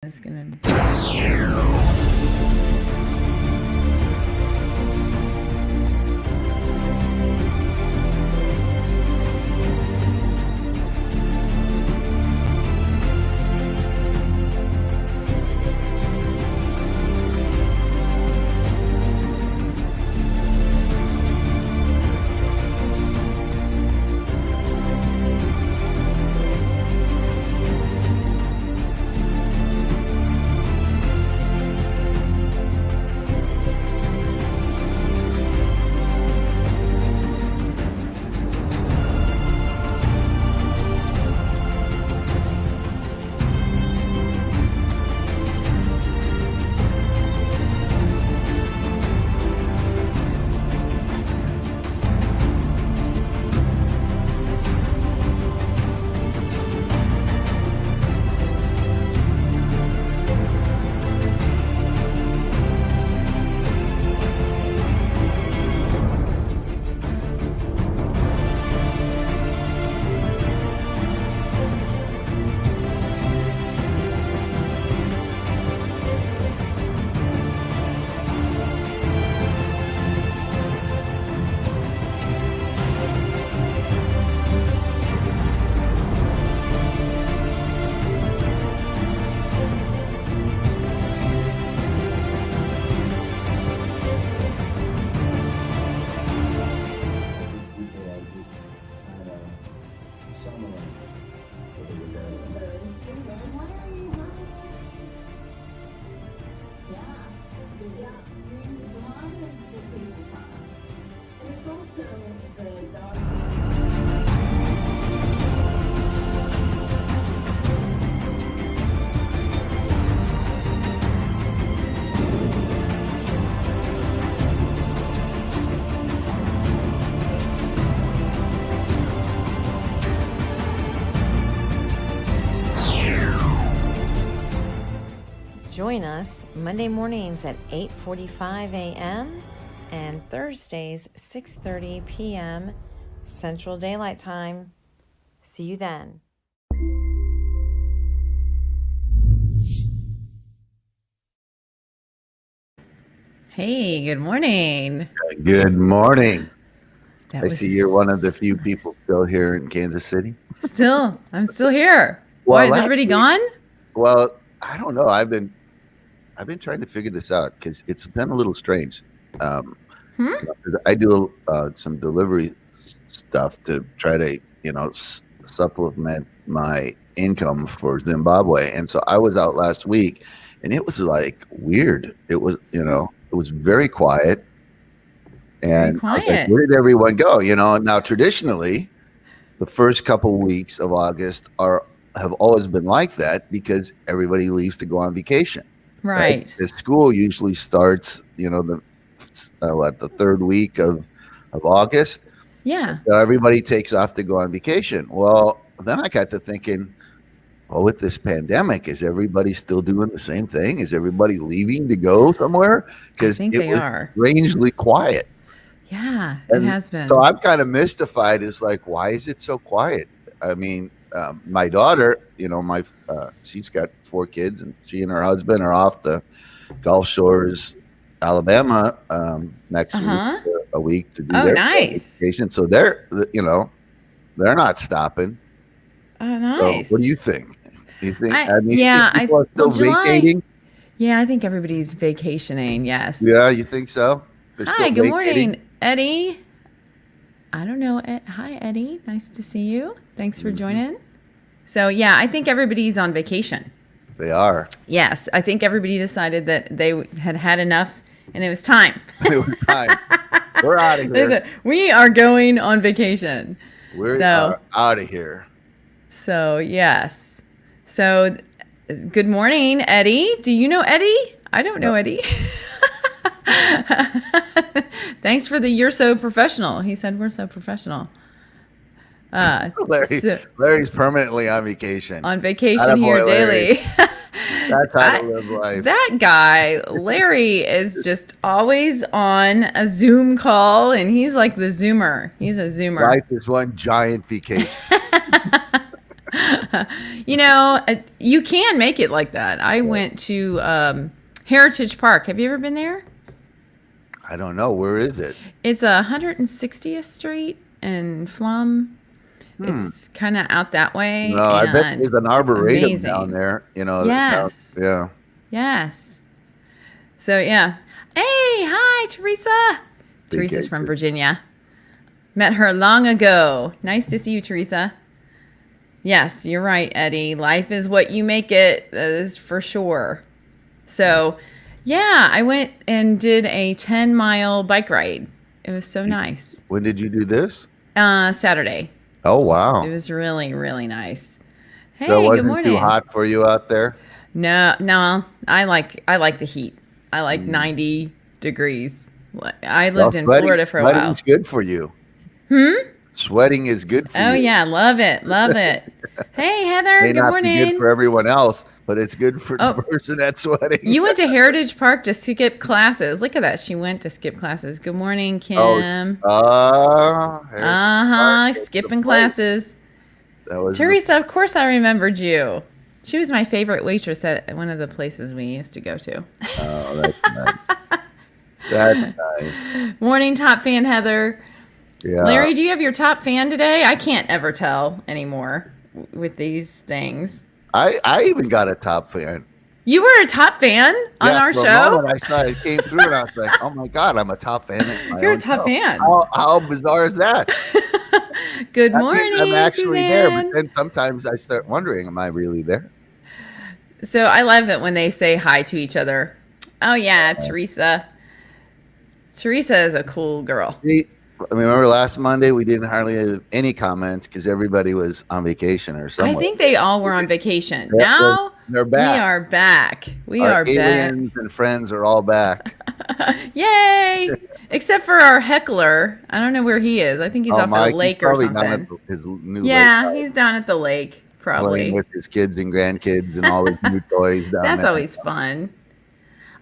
It's gonna. People are just kind of summarize what they were doing. Join us Monday mornings at 8:45 a.m. and Thursdays 6:30 p.m. Central Daylight Time. See you then. Hey, good morning. Good morning. That I was see you're one of the few people still here in Kansas City. I'm still here. Well, Why is last everybody week- gone? Well, I don't know. I've been trying to figure this out because it's been a little strange. I do some delivery stuff to try to supplement my income for Zimbabwe, and so I was out last week, and it was like weird. It was it was very quiet. And I was like, quiet. where did everyone go? Now traditionally, the first couple weeks of August have always been like that because everybody leaves to go on vacation. Right. The school usually starts, the third week of August. Yeah. So everybody takes off to go on vacation. Well, then I got to thinking, well, with this pandemic, is everybody still doing the same thing? Is everybody leaving to go somewhere? I Because think it they was are. strangely quiet. Yeah, it And has been. So I'm kind of mystified. It's like, why is it so quiet? I mean, my daughter, she's got 4 kids, and she and her husband are off to Gulf Shores, Alabama, next week, for a week to do Oh, their nice. vacation. So they're not stopping. Oh, So nice. what do you think? Do you think? Yeah, people are still July. vacating. Yeah, I think everybody's vacationing. Yes. Yeah, you think so? They're Hi, still good vacating? morning, Eddie. I don't know. Hi, Eddie. Nice to see you. Thanks for joining. So, yeah, I think everybody's on vacation. They are. Yes, I think everybody decided that they had had enough and it was time. It was time. We're out of They here. said, we are going on vacation. We So- are out of here. So, yes. So, good morning, Eddie. Do you know Eddie? I don't know Eddie. Thanks for the you're so professional. He said we're so professional. Larry's permanently on vacation. On vacation Attaboy, here Larry. daily. That's how to live life. That guy, Larry, is just always on a Zoom call, and he's like the Zoomer. He's a Zoomer. Life is one giant vacation. You can make it like that. I went to Heritage Park. Have you ever been there? I don't know. Where is it? It's 160th Street in Flum. It's kind of out that way. No, I bet and there's an it's arboretum amazing. down there. Yes. Yeah. Yes. So, yeah. Hey, hi, Teresa. Teresa's Vacation. from Virginia. Met her long ago. Nice to see you, Teresa. Yes, you're right, Eddie. Life is what you make it. That is for sure. So, yeah, I went and did a 10-mile bike ride. It was so nice. When did you do this? Saturday. Oh, wow. It was really, really nice. Hey, So it good wasn't morning. too hot for you out there? No, I like the heat. I like 90 degrees. I lived in Florida for a while. Sweating's good for you. Sweating is good for you. Oh yeah, love it. Hey Heather, May good not morning. be good for everyone else, but it's good for Oh. the person that's sweating. You went to Heritage Park to skip classes. Look at that. She went to skip classes. Good morning, Kim. Skipping classes. That was Teresa, of course I remembered you. She was my favorite waitress at one of the places we used to go to. Oh, that's nice. That's nice. Morning, top fan Heather. Yeah. Larry, do you have your top fan today? I can't ever tell anymore with these things. I even got a top fan. You were a top fan on our for a show? moment I saw it came through and I was like, oh my God, I'm a top fan. of my You're a own top show. fan. How bizarre is that? Good That morning, means I'm actually there, Suzanne. but then sometimes I start wondering, am I really there? So I love it when they say hi to each other. Oh yeah, Teresa. Teresa is a cool girl. I remember last Monday we didn't hardly have any comments because everybody was on vacation or somewhere. I think they all were on vacation. They're- Now they're we back. are back. We Our are back. aliens and friends are all back. Yay! Except for our heckler. I don't know where he is. I think he's off Mike, at a lake he's or probably down something. at his new Yeah, lake he's down at the lake, playing probably. with his kids and grandkids and all his new toys down That's there. always fun.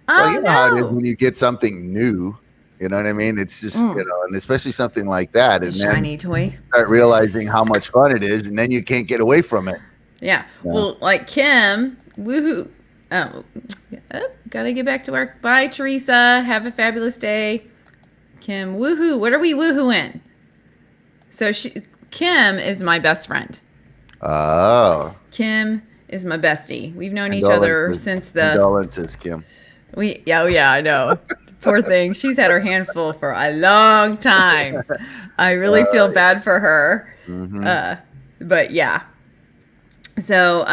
Well, Oh, you know how it is no. when you get something new. You know what I mean? It's just, and especially something like that. And then Shiny toy. start realizing how much fun it is, and then you can't get away from it. Yeah. Well, like Kim, woohoo. Gotta get back to work. Bye, Teresa. Have a fabulous day. Kim, woohoo. What are we woohooing? So Kim is my best friend. Oh. Kim is my bestie. We've known each other since the Condolences, Kim. I know. Poor thing. She's had her handful for a long time. I really feel bad for her. But yeah. So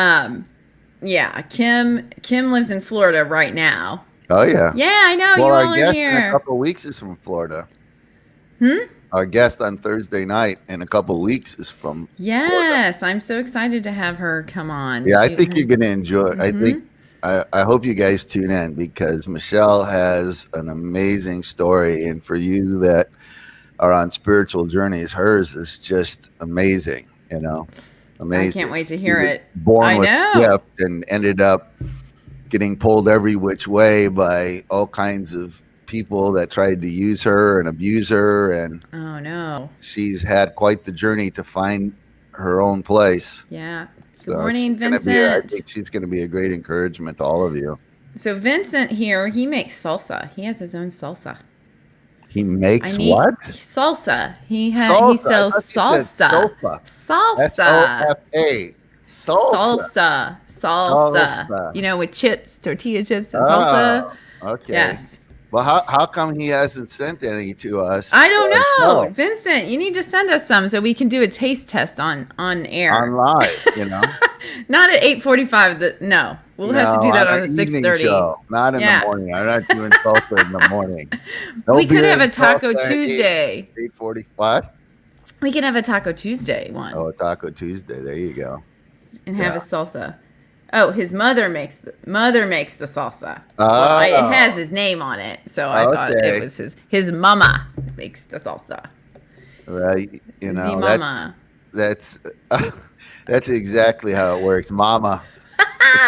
Kim lives in Florida right now. Oh, yeah. Yeah, I know. Well, you all our are guest in a here. couple of weeks is from Florida. Our guest on Thursday night in a couple of weeks is from Yes, I'm so excited to have her come on. Yeah, I think you're going to enjoy. I hope you guys tune in because Michelle has an amazing story, and for you that are on spiritual journeys, hers is just amazing. Amazing. I can't wait to hear it. Born I with know. a gift and ended up getting pulled every which way by all kinds of people that tried to use her and abuse her, and Oh no. she's had quite the journey to find her own place. Yeah. So Good morning, she's gonna Vincent. I think she's going to be a great encouragement to all of you. So Vincent here, he makes salsa. He has his own salsa. He makes I need what? Salsa. He Salsa. sells I thought you said salsa. sofa. Salsa. S-O-F-A. Salsa. Salsa. Salsa. With chips, tortilla chips and salsa. Oh, okay. Yes. Well, how come he hasn't sent any to us? I don't for our know. show? Vincent, you need to send us some so we can do a taste test on air. On live, Not at 8:45. No. We'll have to do that on an the evening 6:30. show, not in Yeah. the morning. I'm not doing salsa in the morning. No We could beer have a and Taco salsa at Tuesday. 8:45. We can have a Taco Tuesday one Oh, Taco Tuesday. There you go. and have yeah. a salsa. Oh, his mother makes the salsa. Oh. Well, it has his name on it, so I thought Okay. it was his mama makes the salsa. Right. The That's mama. that's exactly how it works, Mama.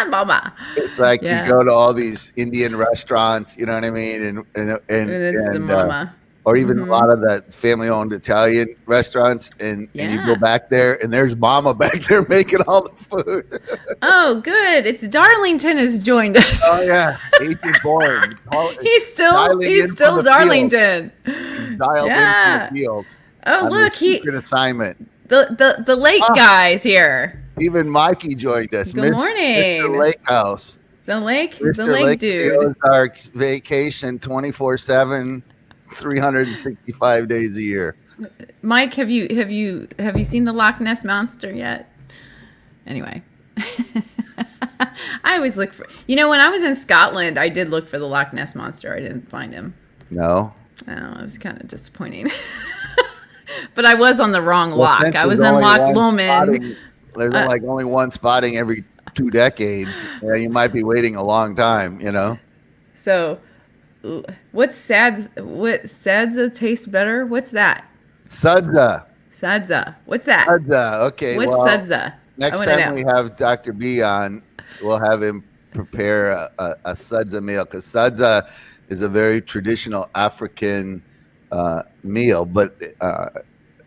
Mama. It's like Yeah. you go to all these Indian restaurants, you know what I mean, and And it's the mama. or even Mhm. a lot of the family-owned Italian restaurants, and you go Yeah. back there, and there's Mama back there making all the food. Oh, good. It's Darlington has joined us. Oh yeah, Agent Bourne. he's still Dialing in from the field. Darlington. He's dialed Yeah. into the field Oh, on look, this secret assignment. the lake Ah. guy's here. Even Mikey joined us. Good Mr. morning. Lake House. The lake Mr. dude. the Ozarks vacation 24/7, 365 days a year. Mike, have you seen the Loch Ness monster yet? Anyway. I always look for, when I was in Scotland, I did look for the Loch Ness monster. I didn't find him. No. Oh, it was kind of disappointing. But I was on the wrong Well, loch. since I was there's in only Loch one Lomond. spotting- There's like only one spotting every 2 decades. Yeah, you might be waiting a long time, So, what's Sadza taste better? What's that? Sudza. Sadza. What's that? Sudza. Okay. What's well, Sadza? Next I wanna time we have Dr. B on, we'll have him prepare a Sudza meal, because Sudza is a very traditional African meal, but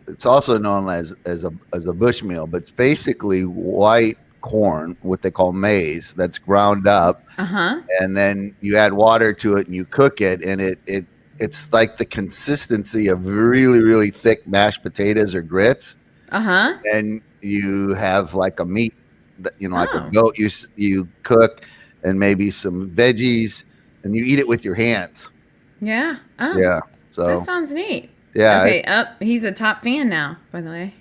it's also known as a bush meal. But it's basically white corn, what they call maize, that's ground up, and then you add water to it and you cook it, and it's like the consistency of really, really thick mashed potatoes or grits. And you have like a meat, like a goat. You cook, and maybe some veggies, and you eat it with your hands. Yeah. Oh, Yeah. So that sounds neat. yeah. Okay. He's a top fan now, by the way.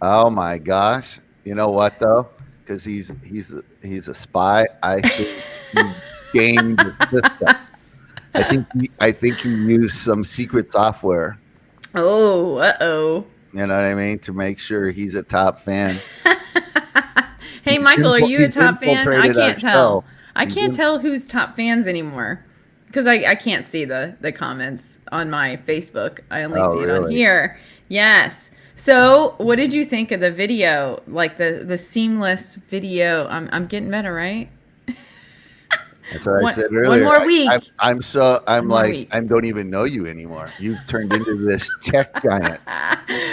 Oh my gosh. You know what though? Because he's a spy. I think he gamed the system. I think he used some secret software. Oh. Uh-oh. You know what I mean? To make sure he's a top fan. Hey, He's Michael, are you a he's top fan? I infiltrated our can't tell. show. I He's can't tell who's top fans anymore because I can't see the comments on my Facebook. I only Oh, see it on really? here. Yes. So, what did you think of the video? Like the seamless video? I'm getting better, right? That's what I One- said one earlier. more week. I'm One more like, week. I don't even know you anymore. You've turned into this tech giant.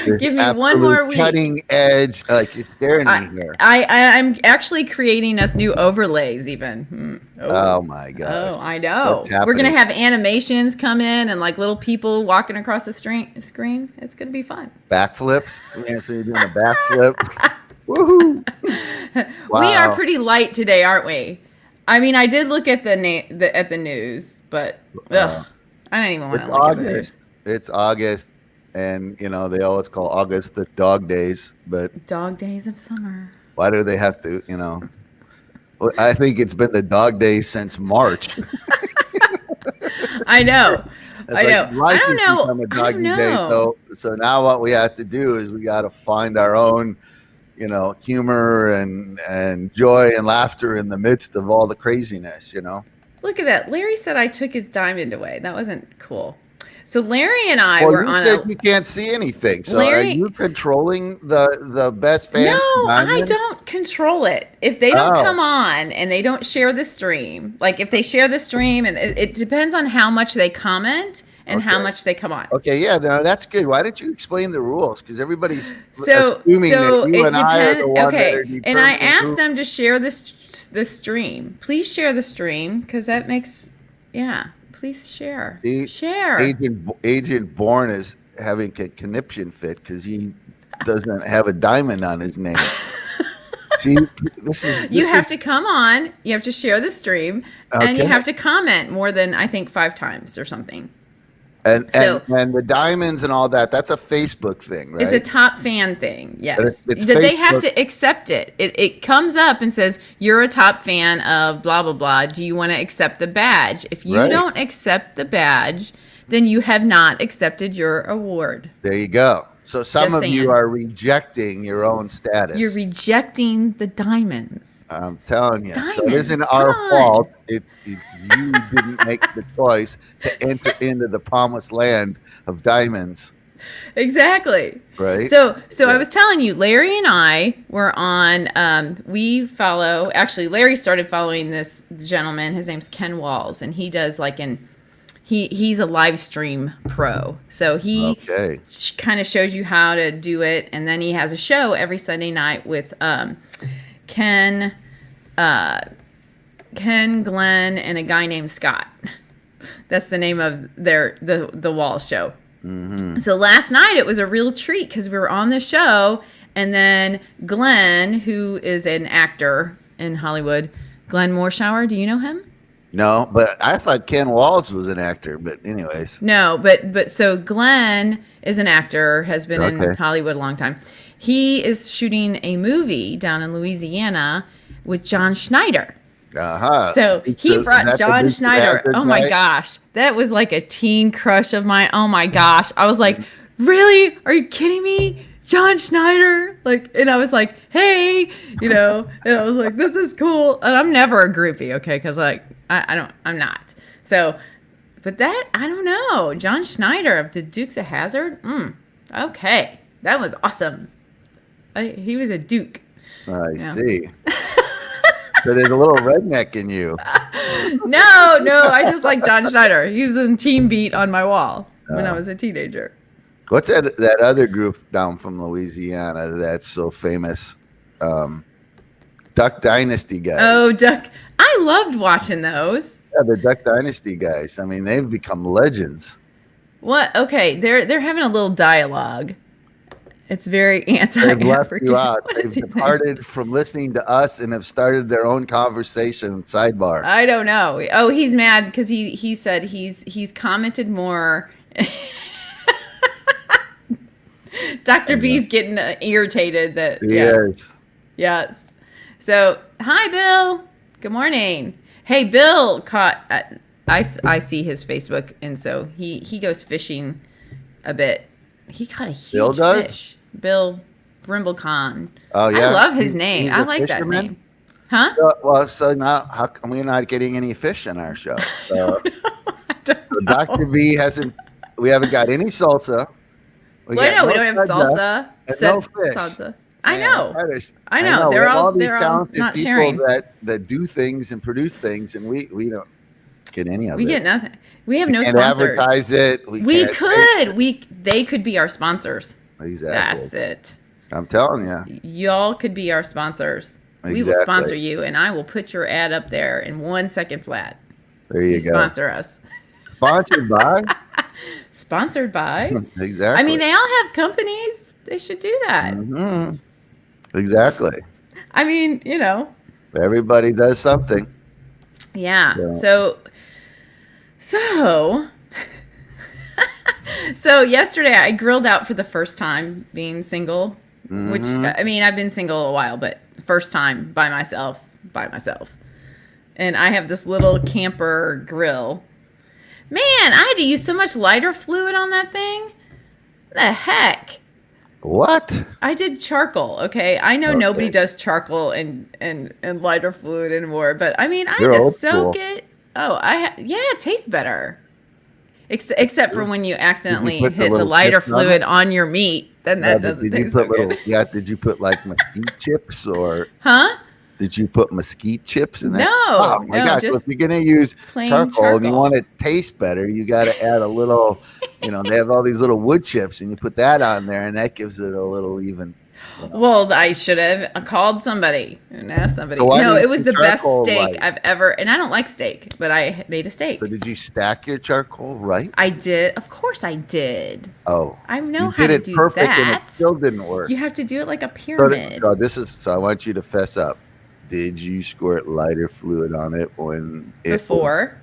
This Give me one more absolute week. cutting edge. Like, you're staring at me here. I'm actually creating us new overlays even. Oh my god. Oh, I know. What's We're going to happening? have animations come in and like little people walking across the screen. It's going to be fun. Backflips. So you're doing a backflip. Woohoo! We are Wow. pretty light today, aren't we? I mean, I did look at the news, but ugh, I don't even want It's to look at the news. August. It's August, and they always call August the dog days. But Dog days of summer. why do they have to? Well, I think it's been the dog days since March. I know. It's I like know. life I don't has know. become a I doggy don't day. know. So now what we have to do is we got to find our own, humor and joy and laughter in the midst of all the craziness. Look at that. Larry said I took his diamond away. That wasn't cool. So Larry and I Well, were you on said a. you can't see anything. So Larry- are you controlling the best fan? No, I diamond? don't control it. If they don't Oh. come on and they don't share the stream, like if they share the stream, and it depends on how much they comment and how Okay. much they come on. Okay, yeah, no, that's good. Why don't you explain the rules? Because everybody's So assuming that you it and I are the depends. one Okay, that are and I determining asked who- them to share the stream. Please share the stream because that makes Please share. Share. Agent Bourne is having a conniption fit because he doesn't have a diamond on his name. See, You have to come on. You have to share the stream, and you Okay. have to comment more than I think 5 times or something. and so- the diamonds and all that. That's a Facebook thing, right? It's a top fan thing, yes. it's That they have Facebook- to accept it. It comes up and says, you're a top fan of blah, blah, blah. Do you want to accept the badge? If you Right. don't accept the badge, then you have not accepted your award. There you go. So some Just of you saying. are rejecting your own status. You're rejecting the diamonds. I'm telling you. So it Diamonds, isn't come our on. fault. You didn't make the choice to enter into the promised land of diamonds, Exactly. right? So Yeah. I was telling you, Larry and I were on. Actually, Larry started following this gentleman. His name's Ken Walls, and he does like he's a live stream pro. So he Okay. kind of shows you how to do it, and then he has a show every Sunday night with Ken, Glenn, and a guy named Scott. That's the name of the Wall show. Mm-hmm. So last night it was a real treat because we were on the show, and then Glenn, who is an actor in Hollywood, Glenn Morshower, do you know him? No, but I thought Ken Walls was an actor. But anyways, No, but so Glenn is an actor, has been in Okay. Hollywood a long time. He is shooting a movie down in Louisiana with John Schneider. So he brought that's the John Dukes of Schneider. Hazzard Oh my guy? gosh. That was like a teen crush of mine. Oh my gosh. I was like, really? Are you kidding me? John Schneider? Like, and I was like, hey, and I was like, this is cool. And I'm never a groupie, okay? Because like, I'm not. So, but that, I don't know. John Schneider of the Dukes of Hazzard? Okay. That was awesome. He was a Duke. I Yeah. see. So there's a little redneck in you. No, I just like John Schneider. He was in Team Beat on my wall when I was a teenager. What's that other group down from Louisiana that's so famous? Duck Dynasty guys. Oh, Duck. I loved watching those. Yeah, the Duck Dynasty guys. I mean, they've become legends. What? Okay, they're having a little dialogue. It's very They've left anti-African. you out. What They've is he saying? departed from listening to us and have started their own conversation. Sidebar. I don't know. Oh, he's mad because he said he's commented more. Dr. B's getting irritated that yes. So hi Bill. Good morning. Hey, Bill caught. I see his Facebook, and so he goes fishing a bit. He caught a huge Bill does? fish. Bill Brimblecon. Oh yeah, I love his name. He's I a like that fisherman? name. Huh? So now, how come we're not getting any fish in our show? So, I don't so know. Dr. B hasn't. We haven't got any salsa. Well, I got know we no don't have salsa salsa. and Said no fish. salsa. I Man, know. that is- I know. We They're have all these they're all talented not people sharing. that do things and produce things, and we don't get any of We it. get nothing. We have no Can't sponsors. advertise it. We can't- could. They could be our sponsors. Exactly. That's it. I'm telling you. Y'all could be our sponsors. We will Exactly. sponsor you, and I will put your ad up there in 1 second flat. There you go. Sponsor us. Sponsored by. Sponsored by. Exactly. I mean, they all have companies. They should do that. Mhm. Exactly. I mean, Everybody does something. Yeah. Yeah. So yesterday I grilled out for the first time being single, which Mhm. I mean, I've been single a while, but first time by myself. And I have this little camper grill. Man, I had to use so much lighter fluid on that thing. The heck? What? I did charcoal, okay? I know Okay. nobody does charcoal and lighter fluid anymore, but I mean, I You're had to old soak school. it. Oh, yeah, it tastes better. Except for when you accidentally put the hit the little lighter chips on fluid on your meat, then that but doesn't did you taste so put good. Did you put like mesquite chips or Huh? did you put mesquite chips in there? No, Oh my no, gosh! just Well, if you're gonna use plain charcoal and you charcoal. want it to taste better, you got to add a little. They have all these little wood chips, and you put that on there, and that gives it a little even. Well, I should have called somebody and asked somebody. So why No, didn't it was you the best charcoal steak light? I've ever, and I don't like steak, but I made a steak. So did you stack your charcoal right? I did. Of course I did. Oh, I know you how did to it do perfect, and that. it still didn't work. You have to do it like a So, pyramid. so I want you to fess up. Did you squirt lighter fluid on it when it was- Before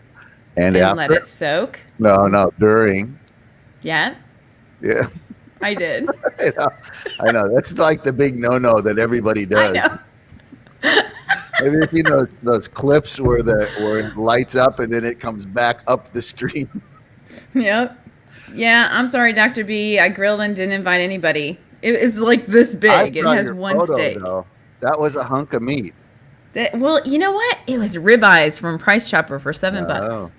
and and after? let it soak. No, during. Yeah, Yeah, I did. I know. That's like the big no-no that everybody I does. know. Have you seen those clips where it lights up and then it comes back up the stream? Yep. Yeah, I'm sorry, Dr. B. I grilled and didn't invite anybody. It is like this big. It saw has your one photo, steak. though. That was a hunk of meat. Well, you know what? It was ribeyes from Price Chopper for $7. Oh.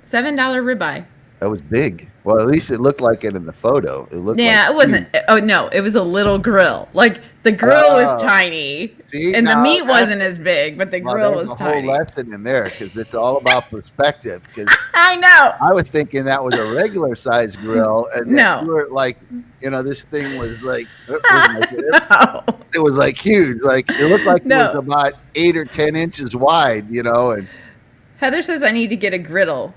$7 ribeye. That was big. Well, at least it looked like it in the photo. It looked Yeah, like it wasn't. Oh no, it was a little grill. Like the grill was Oh, tiny, see, and the now meat that's- wasn't as big, but the well, grill there's was a whole tiny. lesson in there because it's all about perspective. Because I know. I was thinking that was a regular size grill, and then No. you were like, this thing was like, No. it was like huge. Like it looked like it was No. about 8 or 10 inches wide, and Heather says I need to get a griddle.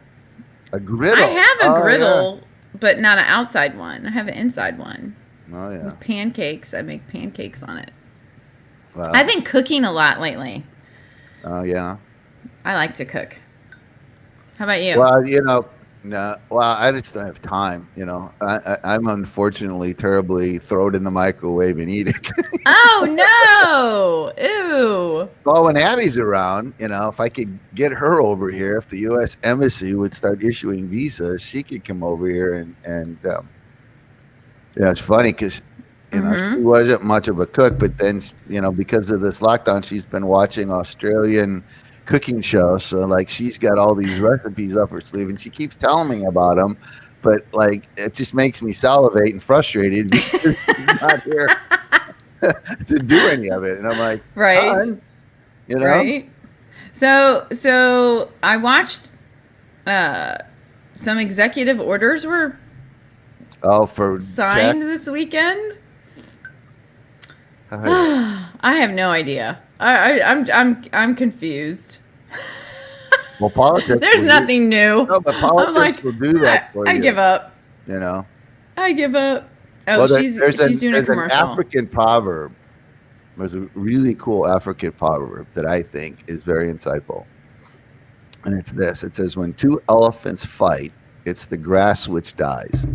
a griddle. I have Oh, a yeah. griddle, but not an outside one. I have an inside one Oh yeah. with pancakes. I make pancakes on it. Wow. I've been cooking a lot lately. Oh yeah. I like to cook. How about you? Well, no. Well, I just don't have time. I'm unfortunately terribly throw it in the microwave and eat it. Oh no! Ew. Well, when Abby's around, if I could get her over here, if the U.S. Embassy would start issuing visas, she could come over here and it's funny because Mhm. she wasn't much of a cook, but then because of this lockdown, she's been watching Australian cooking shows. So like she's got all these recipes up her sleeve, and she keeps telling me about them. But like it just makes me salivate and frustrated because she's not here to do any of it, and I'm like, Right. "Hon," Right. So I watched some executive orders were Oh, for signed Jack? this weekend. Hi. I have no idea. I'm confused. Well, politics. There's will do- nothing new. No, but politics like, will do that for I you. give up. You know. I give up. Oh, Well, she's doing a there's an commercial. African proverb. There's a really cool African proverb that I think is very insightful, and it's this: it says, "When two elephants fight, it's the grass which dies."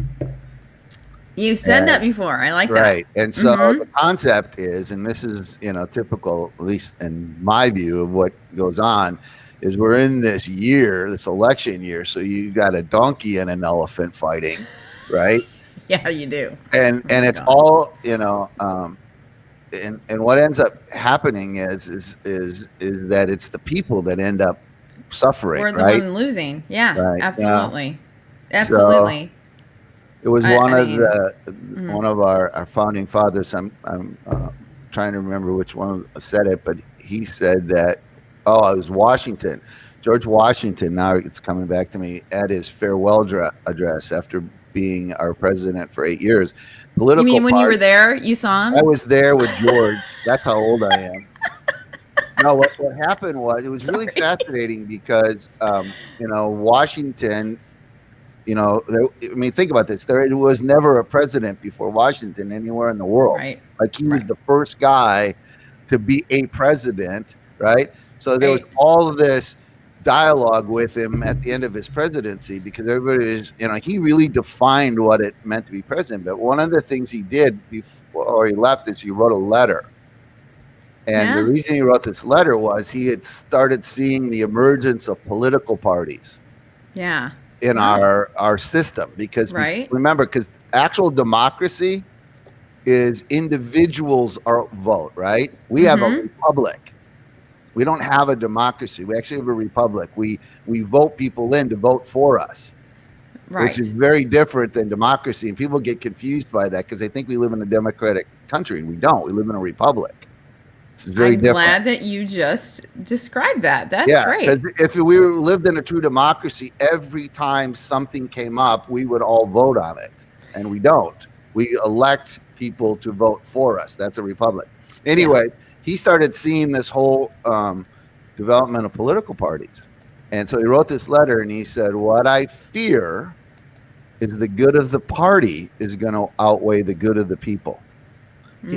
You said Yeah. that before. I like Right. And so Mhm. the concept is, and this is, typical, at least in my view of what goes on, is we're in this year, this election year. So you got a donkey and an elephant fighting, right? that. Yeah, you do. And Oh my it's God. all, and what ends up happening is that it's the people that end up suffering, We're the right? one losing. Yeah, Right, yeah. absolutely. Absolutely. It was I one mean, one of our founding fathers. I'm trying to remember which one said it, but he said that. Oh, it was Washington, George Washington. Now it's coming back to me at his farewell address after being our president for 8 years. You mean when you were there, you saw I him? was there with George. That's how old I am. No, what happened was it was really Sorry. fascinating because Washington. Think about this. There was never a president before Washington anywhere in the world. Right. Like he was Right. the first guy to be a president, right? So there was Right. all of this dialogue with him at the end of his presidency because everybody is, he really defined what it meant to be president. But one of the things he did before he left is he wrote a letter. And the Yeah. reason he wrote this letter was he had started seeing the emergence of political parties Yeah. in Wow. our system because Right. remember, because actual democracy is individuals are vote, right? We have a Mhm. republic. We don't have a democracy. We actually have a republic. We vote people in to vote for us, Right. which is very different than democracy. And people get confused by that because they think we live in a democratic country, and we don't. We live in a republic. It's very I'm different. glad that you just described that. That's great. Because if we lived in a true democracy, every time something came up, we would all vote on it, and we don't. We elect people to vote for us. That's a republic. Anyway, he started seeing this whole development of political parties, and so he wrote this letter, and he said, "What I fear is the good of the party is going to outweigh the good of the people."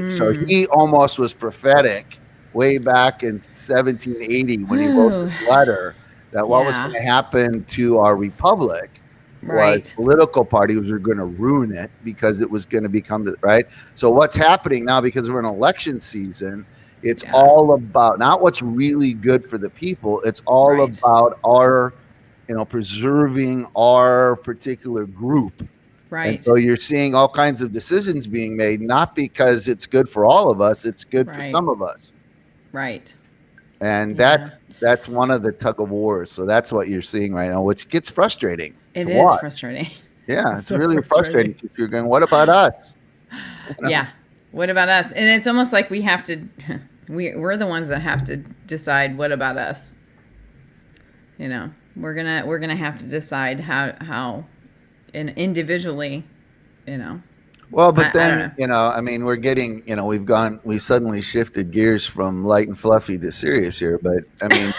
So Mm. he almost was prophetic way back in 1780 when he wrote this letter that what was Yeah. going to happen to our republic was Right. political parties were going to ruin it because it was going to become right. So what's happening now, because we're in election season, it's Yeah. all about not what's really good for the people. It's all Right. about our, preserving our particular group. Right. And so you're seeing all kinds of decisions being made, not because it's good for all of us, it's good for Right. some of us. Right. And Yeah. that's one of the tug of wars. So that's what you're seeing right now, which gets frustrating. It to is watch. frustrating. Yeah, It's it's so really frustrating. frustrating because you're going, what about us? Yeah. What about us? And it's almost like we have to. We're the ones that have to decide what about us. You know, we're gonna have to decide how, and individually, you know. Well, but I don't then, know. you know, I mean, we're getting, you know, we suddenly shifted gears from light and fluffy to serious here. But I mean,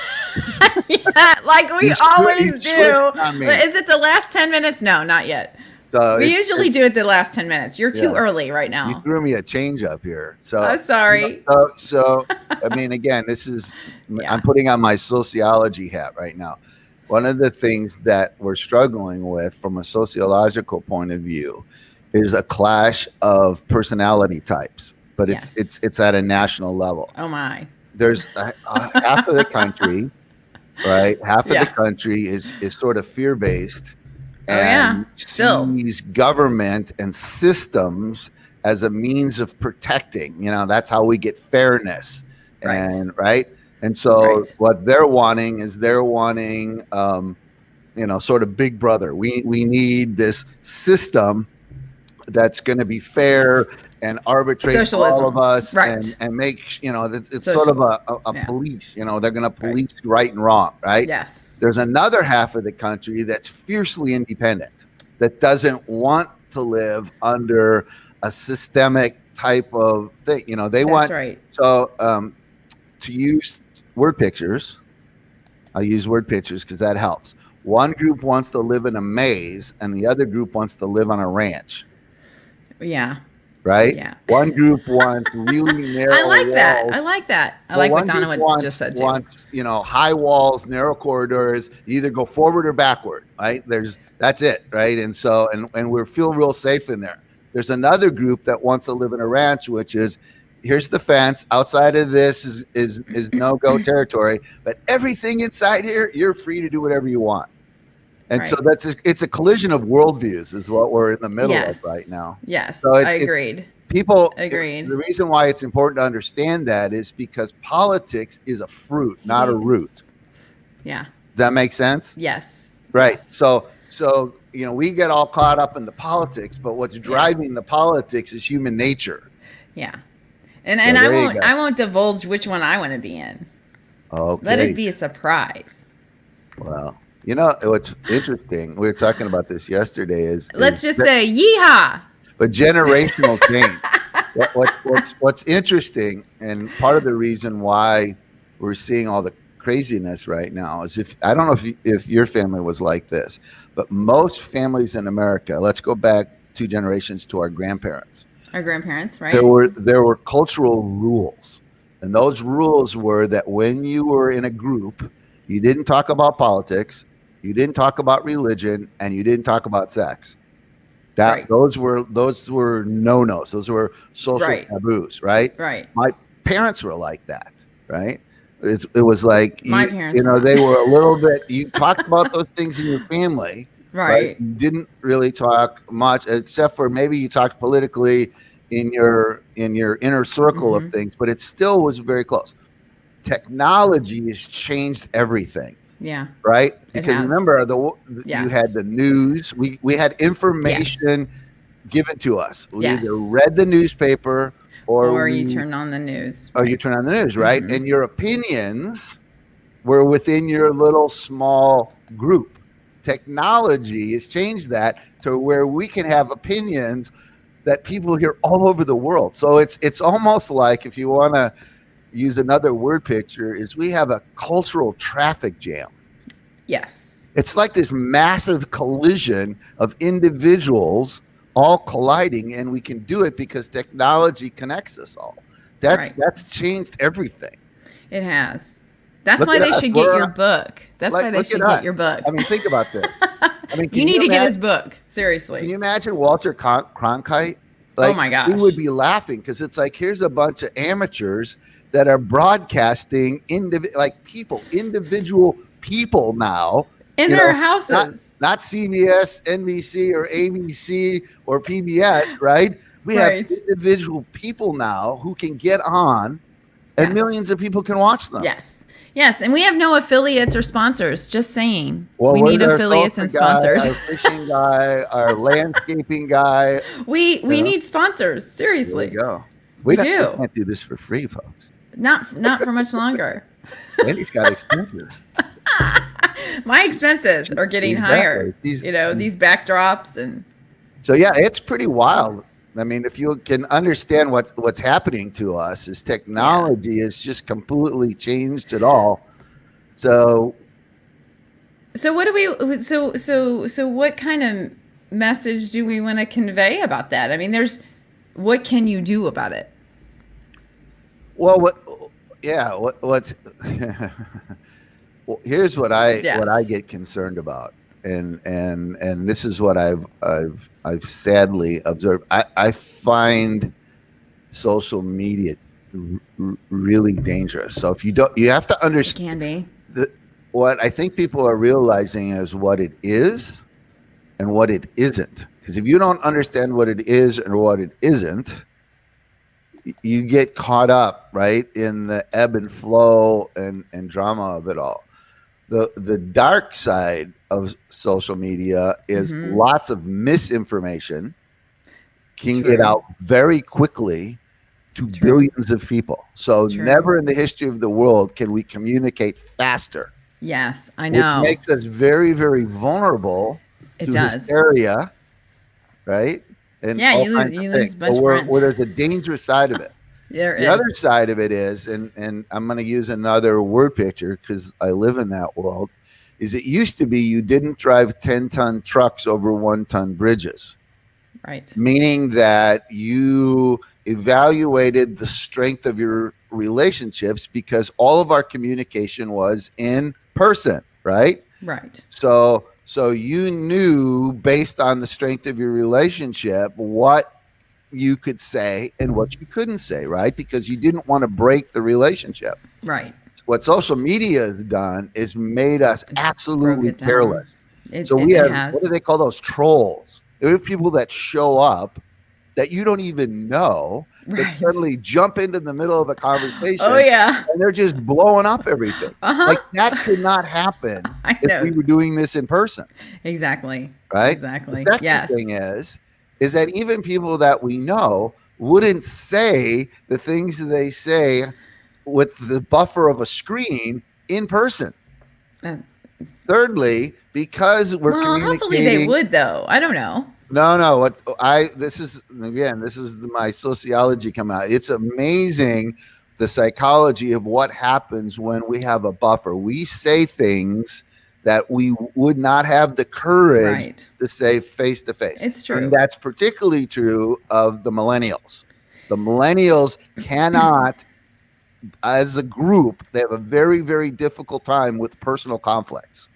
Yeah, like we You always switched do. on me. But is it the last 10 minutes? No, not yet. so We it's- usually do it the last 10 minutes. You're too Yeah. early right you now. threw me a change up here. So I'm sorry. So I mean, again, this is Yeah. I'm putting on my sociology hat right now. One of the things that we're struggling with from a sociological point of view is a clash of personality types, but Yes. it's at a national level. Oh my. There's half of the country, right? Half of Yeah. the country is sort of fear based, Oh, yeah. and Still. sees government and systems as a means of protecting. You know, that's how we get fairness, Right. and right. And so Right. what they're wanting is you know, sort of Big Brother. We need this system that's going to be fair and arbitrate for all Socialism. of us, Right. and make, you know, it's sort of a Yeah. police. You know, they're going to police right and wrong, right? Yes. There's another half of the country that's fiercely independent, that doesn't want to live under a systemic type of thing. You know, they That's want right. so to use word pictures. I'll use word pictures because that helps. One group wants to live in a maze, and the other group wants to live on a ranch. Yeah. Right? Yeah. One group wants really narrow. I like that. walls. I like that. I Well, like one what Donna group just said too. Wants, you know, high walls, narrow corridors. You either go forward or backward, right? That's it, right? And so, and we feel real safe in there. There's another group that wants to live in a ranch, which is, here's the fence. Outside of this is no go territory, but everything inside here, you're free to do whatever you want. And so Right. it's a collision of worldviews is what we're in the middle Yes. of right now. Yes. So I it's- agreed. People, Agreed. the reason why it's important to understand that is because politics is a fruit, not a root. Yeah. Does that make sense? Yes. Right. Yes. So you know, we get all caught up in the politics, but what's driving the politics is human nature. Yeah. And So I there you won't go. I won't divulge which one I want to be in. Okay. Let it be a surprise. Well, you know what's interesting? We were talking about this yesterday. Let's just say yeehaw. But generational change. What's interesting, and part of the reason why we're seeing all the craziness right now is I don't know if your family was like this, but most families in America, let's go back 2 generations to our grandparents. Our grandparents, right? There were cultural rules, and those rules were that when you were in a group, you didn't talk about politics, you didn't talk about religion, and you didn't talk about sex. Right. Those were no-nos. Those were social Right. taboos, right? Right. My parents were like that, right? It was like My parents you know, were they were a little bit. You talked about those things in your family, Right. You didn't really talk much, except for maybe you talked politically in your inner circle Mm-hmm. of things, but it still was very close. Technology has changed everything, Yeah. right? It Because has. remember, you Yes. had the news. We had information given to us. We Yes. either read the newspaper Or you turn on the news. or you turn on the news, right? Mhm. And your opinions were within your little small group. Technology has changed that to where we can have opinions that people hear all over the world. So it's almost like, if you want to use another word picture, is we have a cultural traffic jam. Yes. It's like this massive collision of individuals all colliding, and we can do it because technology connects us all. Right. That's changed everything. It has. That's Look why at they us. should get We're- your book. That's why they look should at get us. your book. I mean, think about this. I mean, You need to get imagine- his book. Can Seriously. you imagine Walter Cronkite? Oh my gosh. We would be laughing because it's like, here's a bunch of amateurs that are broadcasting individual people now. In you their know, houses. Not CBS, NBC, or ABC, or PBS, right? We Right. have individual people now who can get on, and Yes. millions of people can watch them. Yes. Yes, and we have no affiliates or sponsors. Just saying, Well, we where's need our affiliates salsa and guy, sponsors. our fishing guy, our landscaping guy. We know? need sponsors. There we Seriously, go. We We do. can't do this for free, folks. not for much longer. Andy's got expenses. My expenses are getting Exactly. higher. These- These backdrops and So yeah, it's pretty wild. I mean, if you can understand what's happening to us, is technology has just completely changed it all. So so what do we so what kind of message do we want to convey about that? I mean, what can you do about it? well, what's well, here's what I Yes. get concerned about, and this is what I've sadly observed. I find social media really dangerous. So if you don't, you have to It understand can be. what I think people are realizing is what it is and what it isn't. Because if you don't understand what it is and what it isn't, you get caught up, right, in the ebb and flow and drama of it all. The dark side of social media is Mhm. lots of misinformation can True. get out very quickly to True. billions of people. So True. never in the history of the world can we communicate faster, Yes, I which know. makes us very, very vulnerable It to does. hysteria, right? And Yeah, all you lose- kinds you of lose things. a bunch So of friends. where there's a dangerous side of it. There The is. other side of it is, and I'm going to use another word picture because I live in that world, is it used to be you didn't drive 10-ton trucks over 1-ton bridges, Right. meaning that you evaluated the strength of your relationships because all of our communication was in person, right? Right. So you knew based on the strength of your relationship what you could say and what you couldn't say, right? Because you didn't want to break the relationship. Right. What social media has done is made us It's absolutely broke it down. careless. It, So it we have, has. what do they call those, trolls? There are people that show up that you don't even know that Right. suddenly jump into the middle of a conversation Oh yeah. and they're just blowing up everything. Uh-huh. Like that could not happen I if know. we were doing this in person, Exactly. right? Exactly. The second Yes. thing is that even people that we know wouldn't say the things that they say with the buffer of a screen in person. Uh, Thirdly, because we're well, communicating. hopefully they would though. I don't know. No. What this is my sociology come out. It's amazing the psychology of what happens when we have a buffer. We say things that we would not have the courage Right. to say face to face. It's true. And that's particularly true of the millennials. The millennials cannot, as a group, they have a very, very difficult time with personal conflicts.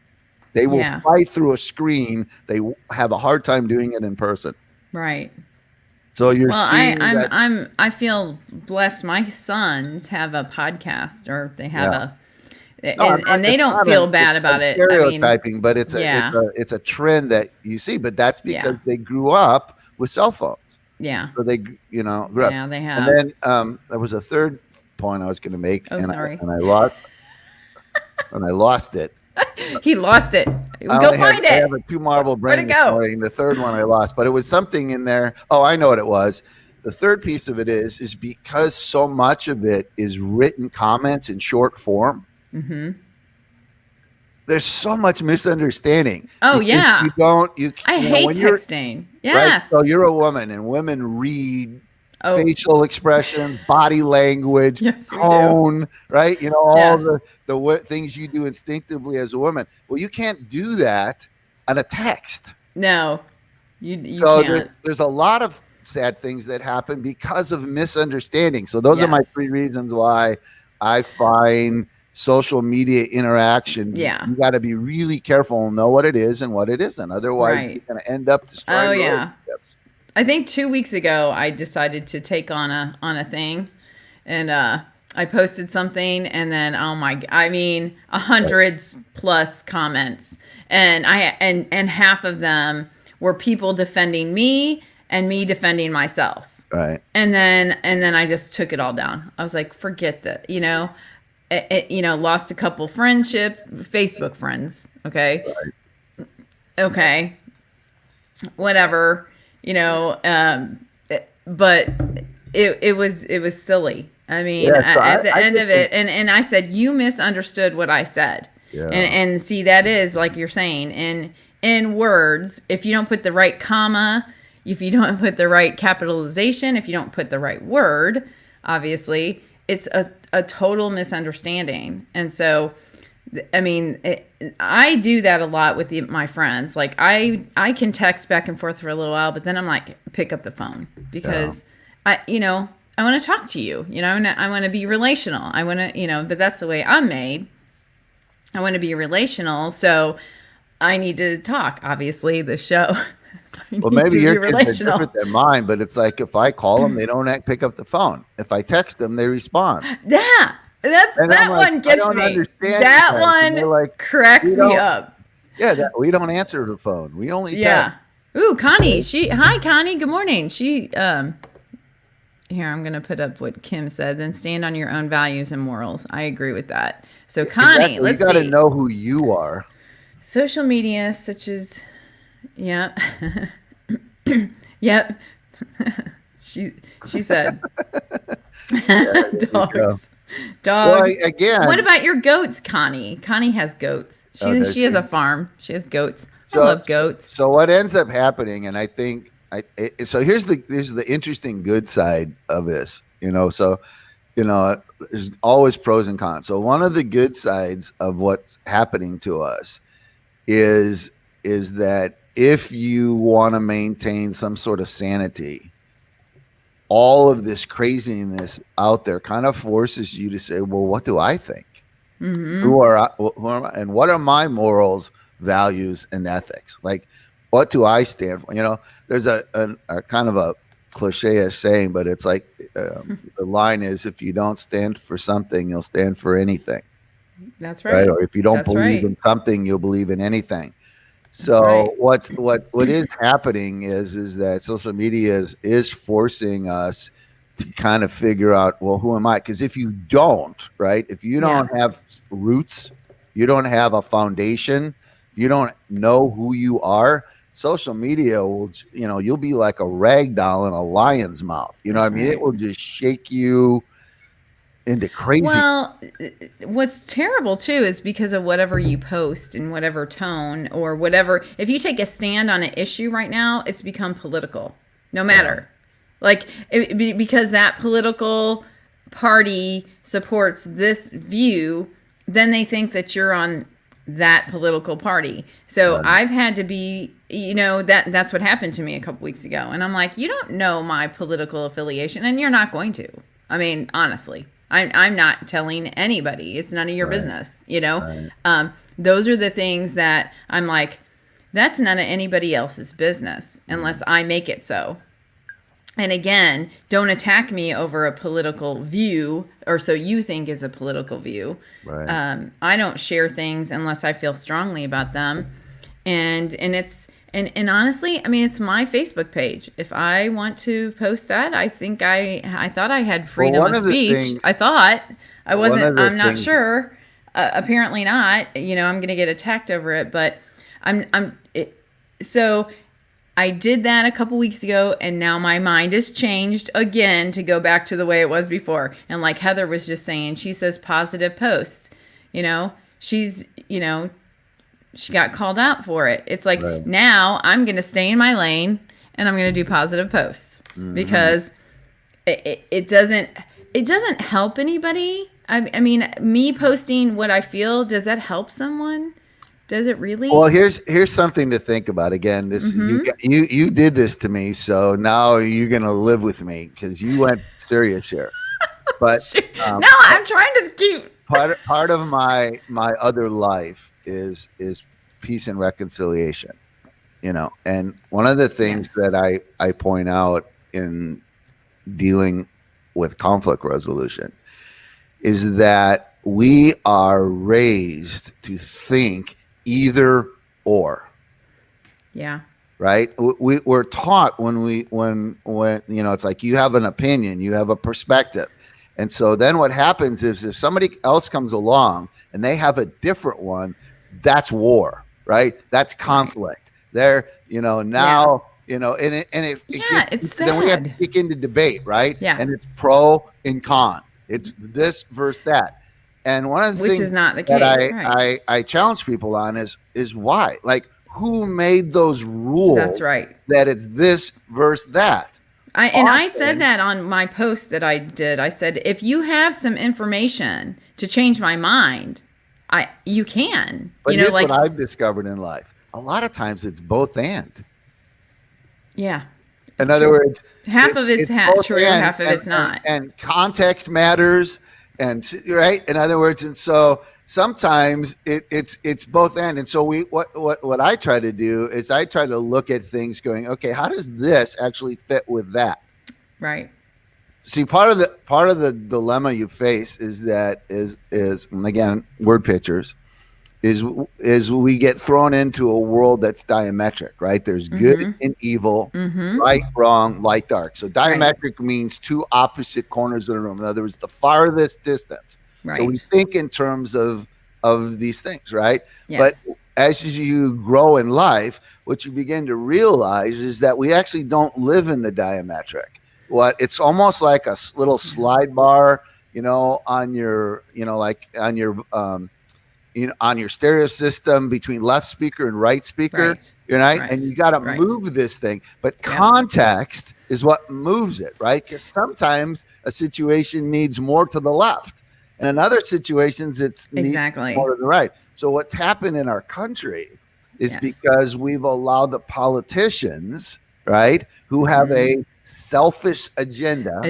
They will Yeah. fight through a screen. They have a hard time doing it in person. Right. So you're Well, seeing that. I feel blessed. My sons have a podcast, or they have Yeah. and, I'm not- and they it's don't not feel a- bad it's about a it. I mean, stereotyping, but it's yeah. it's a trend that you see. But that's because Yeah. they grew up with cell phones. yeah, So they grew up. yeah, they And have. then there was a third point I was going to make, Oh, and sorry. I lost and I lost it. He lost it. I Go only find I it. have a two marble Where'd brain it this go? morning. The third one I lost, but it was something in there. Oh, I know what it was. The third piece of it is because so much of it is written comments in short form. Mm-hmm. There's so much misunderstanding. Oh, Because yeah. you I know, hate when you're- texting. Right? Yes. So you're a woman, and women read oh, facial expression, body language, yes, we do. tone, right? You know, all Yes. the things you do instinctively as a woman. Well, you can't do that on a text. No, you So can't. there's a lot of sad things that happen because of misunderstanding. So those are my Yes. 3 reasons why I find social media interaction. Yeah. You got to be really careful and know what it is and what it isn't. Otherwise, Right. you're going to end up destroying Oh, yeah. relationships. I think 2 weeks ago I decided to take on a thing, and I posted something, and then I mean 100+ comments, and and half of them were people defending me and me defending myself. Right. And then I just took it all down. I was like, forget that, lost a couple Facebook friends. Okay. Okay. Whatever, but it was silly. I mean, Yeah, so at the I end of think- it, and I said, you misunderstood what I said. Yeah. And see, that is like you're saying in words, if you don't put the right comma, if you don't put the right capitalization, if you don't put the right word, obviously it's a total misunderstanding. And so, I mean, I do that a lot with my friends. Like I can text back and forth for a little while, but then I'm like, pick up the phone because I want to talk to you. I want to be relational. I want to, but that's the way I'm made. I want to be relational, so I need to talk. Obviously, the show. Well, maybe your kids are different than mine, but it's like if I call them, they don't pick up the phone. If I text them, they respond. Yeah, And that I'm like, one I gets don't me. understand That you guys. And they're one like, cracks "We me don't- up. Yeah, we don't answer the phone. We only Yeah. text. Ooh, Connie. Hi, Connie. Good morning. Here, I'm gonna put up what Kim said. Then stand on your own values and morals. I agree with that. So, Connie, Exactly. let's You got to see. know who you are. Social media, such as, yeah, yep. she said, dogs. Well, Dogs. again, What about your goats, Connie? Connie has goats. She has a farm. She has goats. I love goats. So what ends up happening, and I think, so here's the interesting good side of this. There's always pros and cons. So one of the good sides of what's happening to us is that if you want to maintain some sort of sanity, all of this craziness out there kind of forces you to say, well, what do I think? Mm-hmm. Who am I, and what are my morals, values, and ethics? Like, what do I stand for? There's a kind of a cliche-ish saying, but it's like the line is, if you don't stand for something, you'll stand for anything. That's right. Or if you don't That's believe right. in something, you'll believe in anything. So right. what is happening is that social media is forcing us to kind of figure out, well, who am I? Because if you don't, right, if you don't have roots, you don't have a foundation, you don't know who you are, social media will, you'll be like a rag doll in a lion's mouth. You know what I mean? It will just shake you into crazy. Well, what's terrible too is because of whatever you post in whatever tone or whatever. If you take a stand on an issue right now, it's become political. No matter, because that political party supports this view, then they think that you're on that political party. So I've had to be, that's what happened to me a couple weeks ago, and I'm like, you don't know my political affiliation, and you're not going to. I mean, honestly. I'm not telling anybody. It's none of your business, Right. Those are the things that I'm like, that's none of anybody else's business unless I make it so. And again, don't attack me over a political view, or so you think is a political view. Right. I don't share things unless I feel strongly about them. And honestly, I mean, it's my Facebook page. If I want to post that, I think I thought I had freedom of speech. I thought I wasn't. I'm not sure. Apparently not. I'm going to get attacked over it. But so I did that a couple weeks ago, and now my mind has changed again to go back to the way it was before. And like Heather was just saying, she says positive posts. She's she got called out for it. It's like, now I'm going to stay in my lane and I'm going to do positive posts because it doesn't help anybody. I mean, me posting what I feel, does that help someone? Does it really? Well, here's something to think about. Again, this you did this to me, so now you're going to live with me because you went serious here. But no, I'm trying to keep part of my other life is peace and reconciliation, and one of the things that I point out in dealing with conflict resolution is that we are raised to think either or. Yeah. Right. We're taught when it's like, you have an opinion, you have a perspective. And so then what happens is if somebody else comes along and they have a different one, that's war, right? That's conflict. They're, now, Yeah, it's then we have to sad. kick into debate, right? Yeah. And it's pro and con. It's this versus that. And one of the Which things is not the that case, right. I challenge people on is why? Like, who made those rules? That's right. That it's this versus that. I said that on my post that I did. I said, if you have some information to change my mind, you can. But here's what I've discovered in life. A lot of times it's both and. Yeah. In other words, half of it's both true, half of it's not. And context matters. And right. In other words, and so sometimes it's both and. And so what I try to do is I try to look at things going, okay, how does this actually fit with that? Right. See, part of the dilemma you face is that is and again, word pictures is we get thrown into a world that's diametric, right? There's good and evil, right, wrong, light, dark. So diametric means two opposite corners of the room. In other words, the farthest distance. Right. So we think in terms of these things, right? Yes. But as you grow in life, what you begin to realize is that we actually don't live in the diametric. It's almost like a little slide bar, on your, on your stereo system between left speaker and right speaker, right? And you got to move this thing, but context is what moves it, right? Because sometimes a situation needs more to the left, and in other situations it's exactly more to the right. So what's happened in our country is because we've allowed the politicians, right, who have a selfish agenda,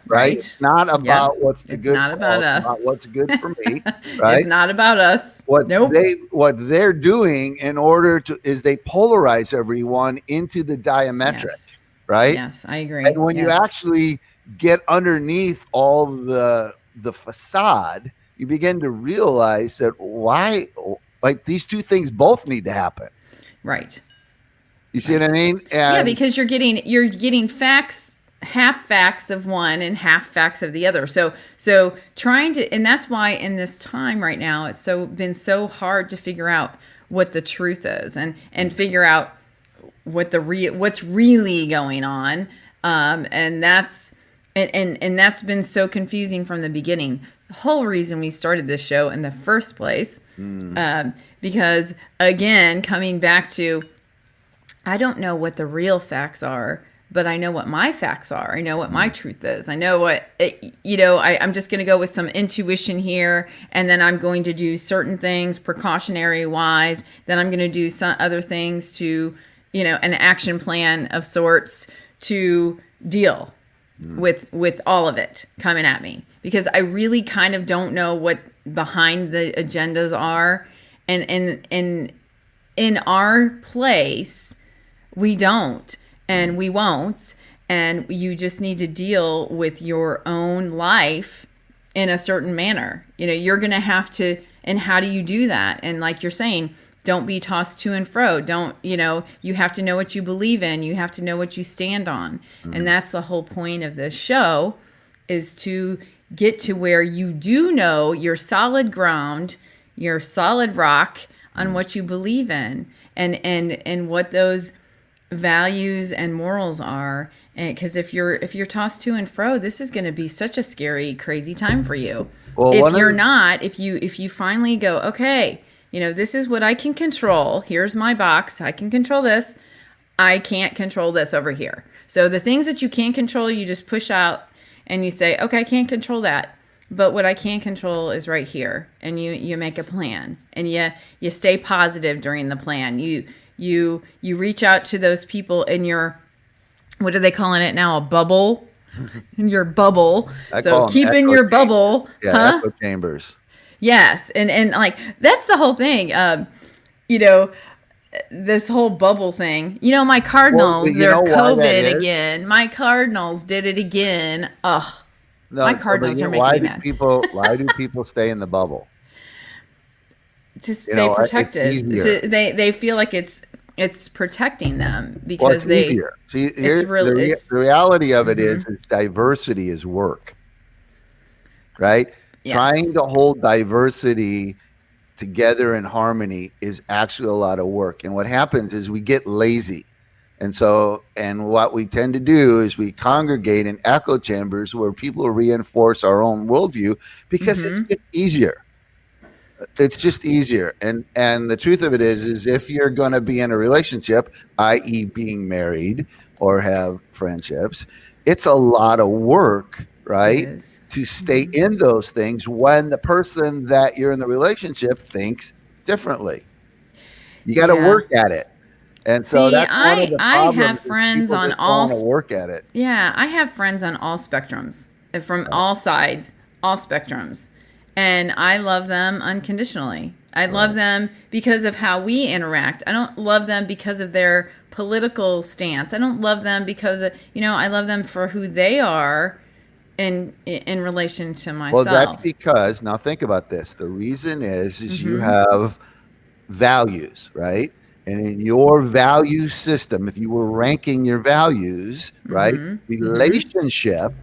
right? It's not about what's the good. It's not about us. About what's good for me, right? It's not about us. What they're doing in order to is they polarize everyone into the diametric, right? Yes, I agree. And when you actually get underneath all the facade, you begin to realize that these two things both need to happen. Right. You see what I mean? And because you're getting facts, half facts of one and half facts of the other. So trying to, and that's why in this time right now, it's been so hard to figure out what the truth is and figure out what's really going on. And that's been so confusing from the beginning. The whole reason we started this show in the first place, because again, coming back to, I don't know what the real facts are, but I know what my facts are. I know what my truth is. I know I'm just going to go with some intuition here, and then I'm going to do certain things precautionary wise. Then I'm going to do some other things to, an action plan of sorts to deal with all of it coming at me, because I really kind of don't know what behind the agendas are. And in our place, we don't, and we won't, and you just need to deal with your own life in a certain manner. You're going to have to, and how do you do that? And like you're saying, don't be tossed to and fro. You have to know what you believe in. You have to know what you stand on. And that's the whole point of this show, is to get to where you do know your solid ground, your solid rock on what you believe in, and what those values and morals are. And because if you're tossed to and fro, this is going to be such a scary, crazy time for you. Well, if you finally go, okay, this is what I can control. Here's my box. I can control this. I can't control this over here. So the things that you can't control, you just push out and you say, okay, I can't control that. But what I can control is right here. And you make a plan, and you stay positive during the plan. You reach out to those people in your, what are they calling it now? A bubble? In your bubble. So keep in your bubble. Yeah, echo chambers. Yes. And like, that's the whole thing. This whole bubble thing. My Cardinals, they're COVID again. My Cardinals did it again. Ugh. No, my Cardinals are making me mad. Why do people stay in the bubble? To stay protected. They feel like it's protecting them because easier. See, the reality of it is diversity is work. right? Yes. Trying to hold diversity together in harmony is actually a lot of work. And what happens is we get lazy. And what we tend to do is we congregate in echo chambers where people reinforce our own worldview because it's just easier. It's just easier. And the truth of it is if you're going to be in a relationship, i.e. being married or have friendships, it's a lot of work, right? To stay in those things when the person that you're in the relationship thinks differently. You got to work at it. And so that's one of the problems. I have friends on all work at it. Yeah, I have friends on all spectrums, from all sides, all spectrums. And I love them unconditionally. I love them because of how we interact. I don't love them because of their political stance. I don't love them because of, I love them for who they are in relation to myself. Well, that's because, now think about this. The reason is you have values, right? And in your value system, if you were ranking your values, right, relationship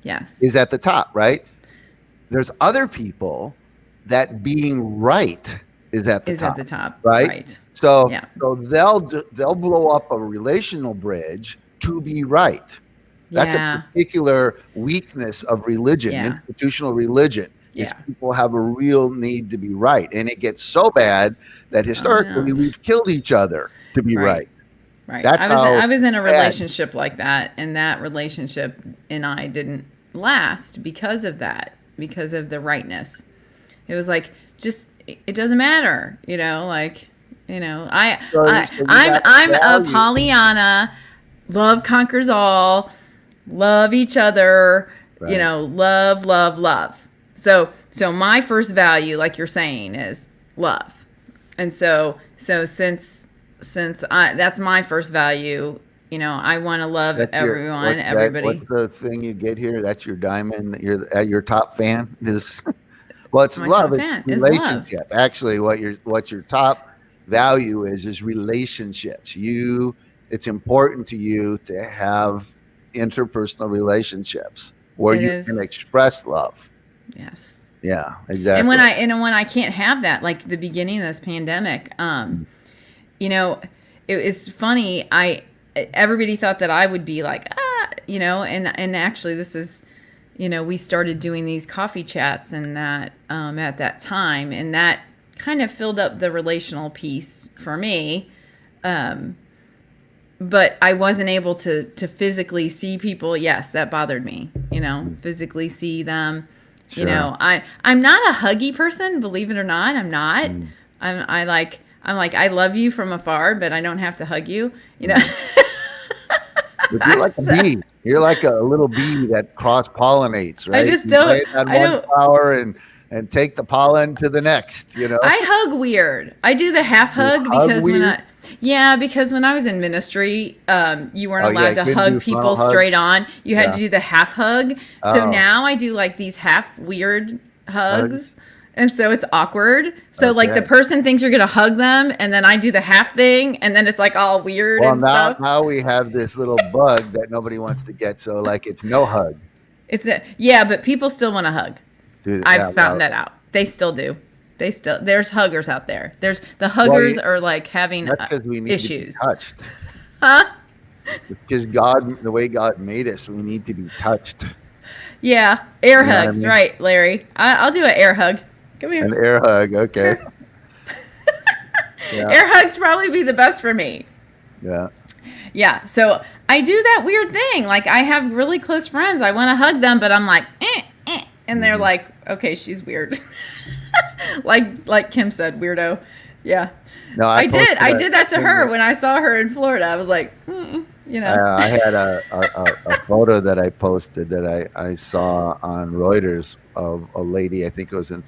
is at the top, right? There's other people that being right is at the top, right? So they'll blow up a relational bridge to be right. That's a particular weakness of religion, institutional religion. Is people have a real need to be right, and it gets so bad that historically we've killed each other to be right. Right. I was in a relationship like that, and that relationship and I didn't last because of that, because of the rightness. It was like it doesn't matter, I'm a Pollyanna, love conquers all, love each other, love. So my first value, like you're saying, is love. And so since that's my first value, I want to love everyone, everybody. What's the thing you get here? That's your diamond. You're your top fan. Well, it's love. It's relationship. Actually, what your top value is relationships. It's important to you to have interpersonal relationships where you can express love. Yes. Yeah, exactly. And when I can't have that, like the beginning of this pandemic, it was funny. Everybody thought that I would be like, and actually this is, we started doing these coffee chats and that, at that time, and that kind of filled up the relational piece for me. But I wasn't able to physically see people. Yes, that bothered me, physically see them. Sure. I'm not a huggy person, believe it or not. I'm not. I'm like, I love you from afar, but I don't have to hug you, But you're like a bee. You're like a little bee that cross-pollinates, right? I just don't. I don't. Flower and take the pollen to the next, I hug weird. I do the half hug because when I was in ministry, you weren't allowed to hug people straight on. You had to do the half hug. So now I do like these half weird hugs. And so it's awkward. So like the person thinks you're going to hug them, and then I do the half thing, and then it's like all weird and stuff. Now we have this little bug that nobody wants to get. So like it's no hug. But people still want to hug. I've found that out. They still do. There's huggers out there. There's the huggers are like having we need issues. To be touched. Huh? Because the way God made us, we need to be touched. Yeah, air hugs, right, Larry? I'll do an air hug. Come here. An air hug, okay. Air hugs probably be the best for me. Yeah. Yeah, so I do that weird thing. Like I have really close friends. I want to hug them, but I'm like, and they're like, okay, she's weird. like Kim said, weirdo. Yeah. No, I did that to her when I saw her in Florida. I was like, I had a photo that I posted that I saw on Reuters of a lady. I think it was in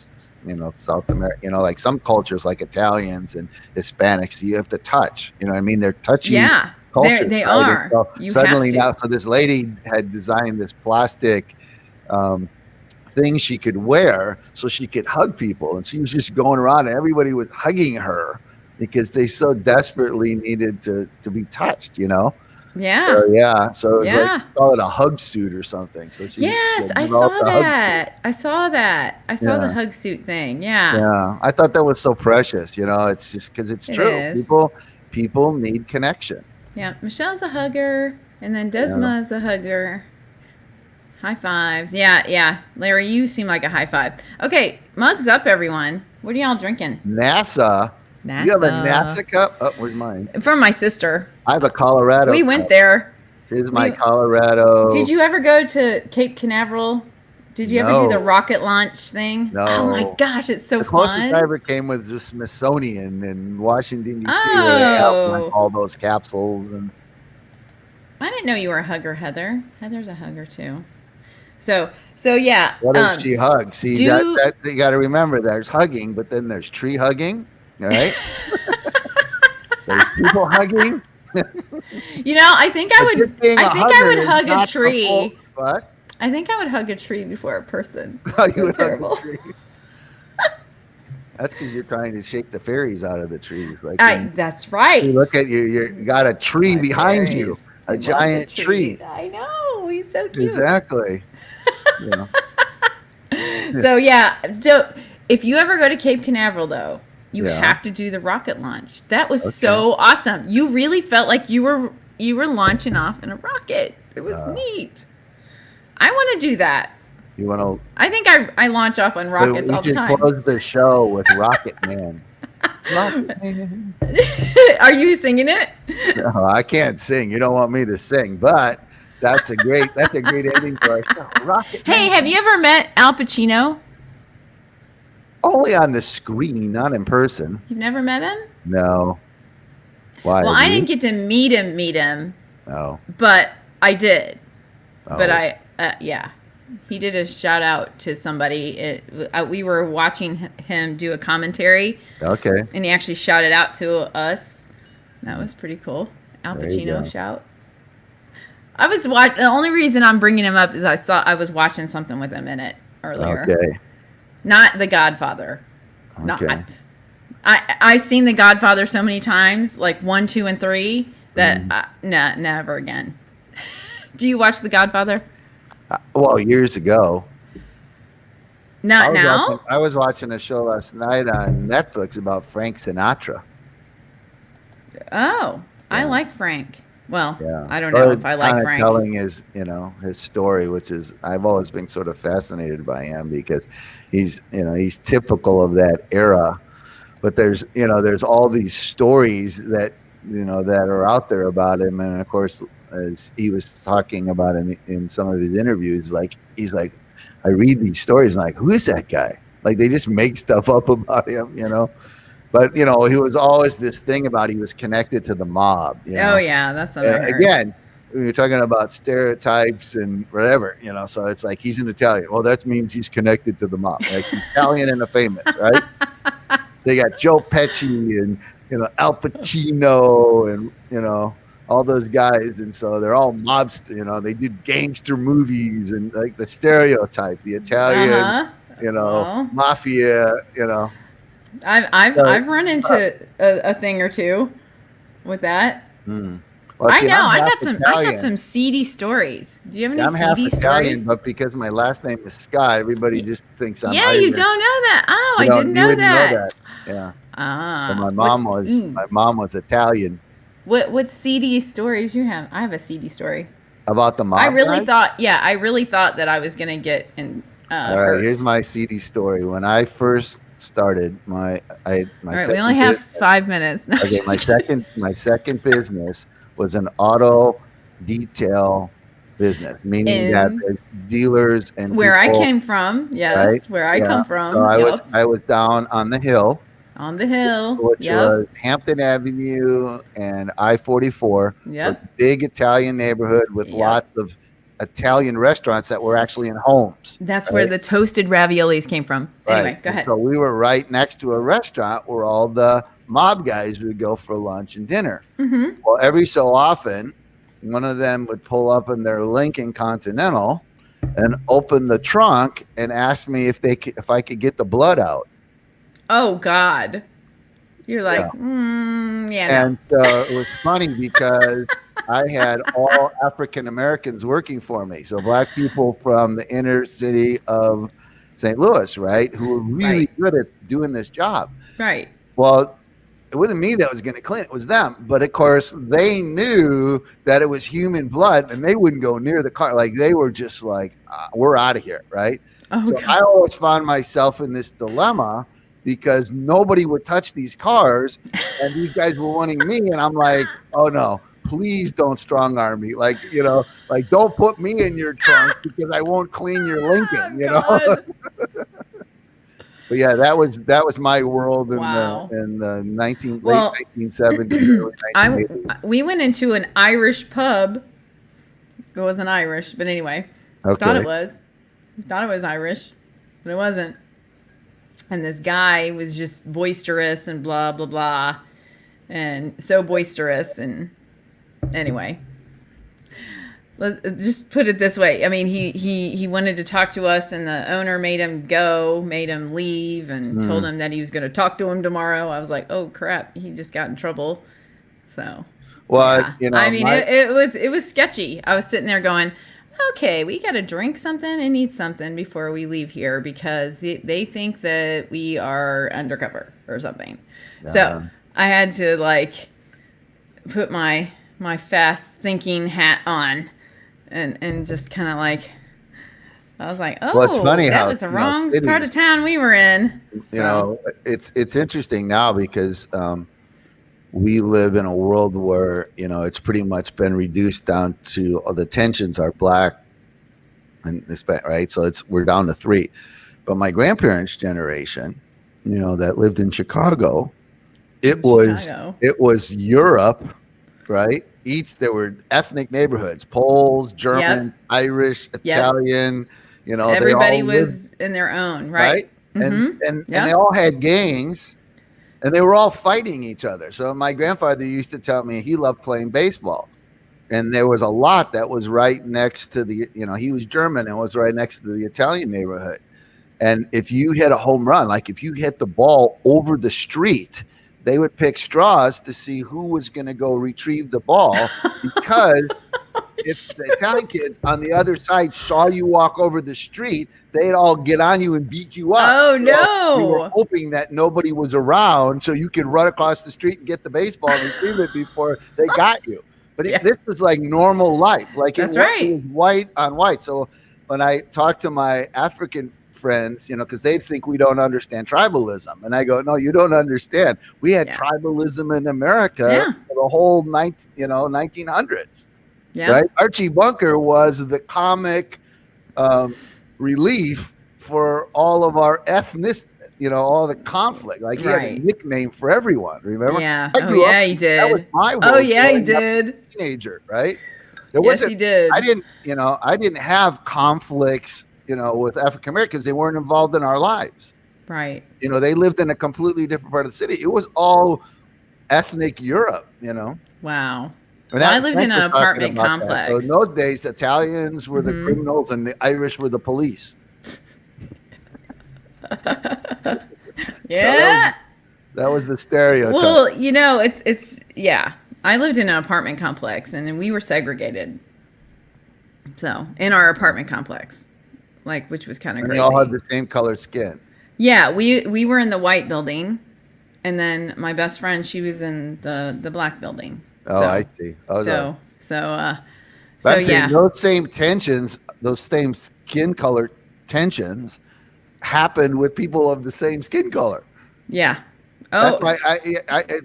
South America. Like some cultures, like Italians and Hispanics, you have to touch. You know what I mean? They're touchy. Yeah, cultures, they right? are. So suddenly now, so this lady had designed this plastic thing she could wear so she could hug people, and she was just going around, and everybody was hugging her because they so desperately needed to be touched. Yeah. So, yeah. So it was Yeah. like, call it a hug suit or something. So she Yes, I developed saw a hug suit. that. I saw that. I saw the Yeah. hug suit thing. Yeah. Yeah. I thought that was so precious. You know, it's just because it's It true. is. People need connection. Yeah. Michelle's a hugger, and then Desma's a hugger. High fives. Yeah, yeah. Larry, you seem like a high five. Okay, mugs up, everyone. What are y'all drinking? NASA. NASA. You have a NASA cup? Oh, where's mine? From my sister. I have a Colorado. We went cup. there. Here's my we- Colorado. Did you ever go to Cape Canaveral? Did you ever do No. the rocket launch thing? No. Oh my gosh, it's so The closest fun. I ever came was the Smithsonian in Washington, D.C., where they have Oh. like, all those capsules. And I didn't know you were a hugger, Heather. Heather's a hugger too. So yeah. what does she hug? See, do- that you got to remember there's hugging, but then there's tree hugging, all right? There's people hugging. You know, I think I But would. just being I a think I hugger would is hug a not the tree. whole- What? I think I would hug a tree before a person. You would hug terrible. a tree. That's because you're trying to shake the fairies out of the trees. Like That's right. you look at you, you got a tree My behind you, fairies. a I love the giant trees. tree. I know. He's so cute. Exactly. You know. So yeah, if you ever go to Cape Canaveral, though, you Yeah. have to do the rocket launch. That was Okay. so awesome. You really felt like you were launching off in a rocket. It was neat. I want to do that. You want to? I think I launch off on rockets We all the should time. close the show with Rocket Man. Rocket Man. Are you singing it? No, I can't sing. You don't want me to sing, but that's a great ending for our show. Rocket Hey, Man. have you ever met Al Pacino? Only on the screen, not in person. You've never met him? No. Why? Well, have I you? didn't get to meet him, Oh. but I did. Oh. But yeah, he did a shout out to somebody. We were watching him do a commentary, Okay. and he actually shouted out to us. That was pretty cool. Al There you Pacino go. shout. The only reason I'm bringing him up is I was watching something with him in it earlier. Okay. Not The Godfather. Okay. Not. I've seen The Godfather so many times, like 1, 2, and 3, that never again. Do you watch The Godfather? Well, years ago. Not now? I was watching a show last night on Netflix about Frank Sinatra. Oh, I Yeah. like Frank. Well, Yeah. I don't So know it's if I like kinda Frank. telling his story, which is I've always been sort of fascinated by him because he's typical of that era. But there's all these stories that that are out there about him, and of course, as he was talking about in some of his interviews, he's like, I read these stories and like, who is that guy? Like they just make stuff up about him, But he was always this thing about he was connected to the mob. Oh yeah, that's what I And heard. again, when you're talking about stereotypes and whatever, so it's like he's an Italian. Well, that means he's connected to the mob. Like he's Italian and a famous, right? They got Joe Pesci and Al Pacino and all those guys, and so they're all mobsters. They did gangster movies and like the stereotype, the Italian, Uh-huh. Well. mafia, I've run into a thing or two with that. Well, I see, know. I'm I half got Italian. some seedy stories. Do you have any I'm half seedy Italian, stories? but because my last name is Scott, everybody just thinks I'm Yeah, Irish. you don't know that. Oh, You I don't- didn't you know wouldn't that. Yeah. Ah. So my mom was Italian. What seedy stories you have? I have a seedy story. About the mob. I really guys? thought that I was gonna get in. All right, hurt. here's my CD story. When I first started my All right, we second only have business- 5 minutes. No, Okay, my second business was an auto detail business, meaning that In- there's dealers and where I people, came from, yes, right? where I Yeah. come from. So Yep. I was down on the hill, On the hill. which Yep. was Hampton Avenue and I-44. Yep. So big Italian neighborhood with Yep. lots of Italian restaurants that were actually in homes. That's where right? the toasted raviolis came from. Anyway, Right. go ahead. So we were right next to a restaurant where all the mob guys would go for lunch and dinner. Hmm. Well, every so often, one of them would pull up in their Lincoln Continental and open the trunk and ask me if I could get the blood out. Oh God, you're like, Yeah. yeah, no. And it was funny because I had all African Americans working for me. So black people from the inner city of St. Louis, right? Who were really Right. good at doing this job. Right. Well, it wasn't me that was going to clean it was them. But of course, they knew that it was human blood and they wouldn't go near the car. Like they were just like, we're out of here, right? Oh, So God. I always found myself in this dilemma because nobody would touch these cars and these guys were wanting me. And I'm like, oh no, please don't strong arm me. Like, like don't put me in your trunk because I won't clean your Lincoln, God. But yeah, that was my world in Wow. the late Well, 1970s, early 1980s. we went into an Irish pub. It wasn't Irish, but anyway, Okay. thought it was. Thought it was Irish, but it wasn't. And this guy was just boisterous and blah blah blah, and so boisterous. And anyway, let's just put it this way. I mean, he wanted to talk to us, and the owner made him leave, and told him that he was going to talk to him tomorrow. I was like, oh crap, he just got in trouble. So, Well, yeah. I mean, it was sketchy. I was sitting there going, okay, we got to drink something and eat something before we leave here because they think that we are undercover or something. So I had to like put my fast thinking hat on and just kind of like, I was like, oh, Well, it's funny that how, was the wrong part cities, of town we were in. it's interesting now because we live in a world where it's pretty much been reduced down to the tensions are black and Hispanic, right? So we're down to 3. But my grandparents' generation, that lived in Chicago, it was Europe, right? There were ethnic neighborhoods: Poles, German, Irish, Italian. Everybody was in their own, right? And they all had gangs. And they were all fighting each other. So my grandfather used to tell me he loved playing baseball. And there was a lot that was right next to he was German and was right next to the Italian neighborhood. And if you hit a home run, like if you hit the ball over the street, they would pick straws to see who was going to go retrieve the ball because if the Italian kids on the other side saw you walk over the street, they'd all get on you and beat you up. Oh, no. You were hoping that nobody was around so you could run across the street and get the baseball and retrieve it before they got you. But this was like normal life. Like it was white on white. So when I talk to my African friends, because they think we don't understand tribalism. And I go, no, you don't understand. We had tribalism in America for the whole 1900s. Yeah. Right. Archie Bunker was the comic relief for all of our all the conflict. Like he had a nickname for everyone. Remember? Yeah. He did. That was my world. Oh yeah, he did. Teenager, right? He did. I didn't have conflicts, with African Americans. They weren't involved in our lives. Right. They lived in a completely different part of the city. It was all ethnic Europe. Wow. And I lived in an apartment complex. So in those days, Italians were the criminals and the Irish were the police. Yeah. So that was the stereotype. Well, it's I lived in an apartment complex and we were segregated. So in our apartment complex, which was kind of crazy. We all had the same colored skin. Yeah, we were in the white building, and then my best friend, she was in the black building. Oh, I see. Oh, those same tensions, those same skin color tensions happened with people of the same skin color. Yeah. Oh, that's why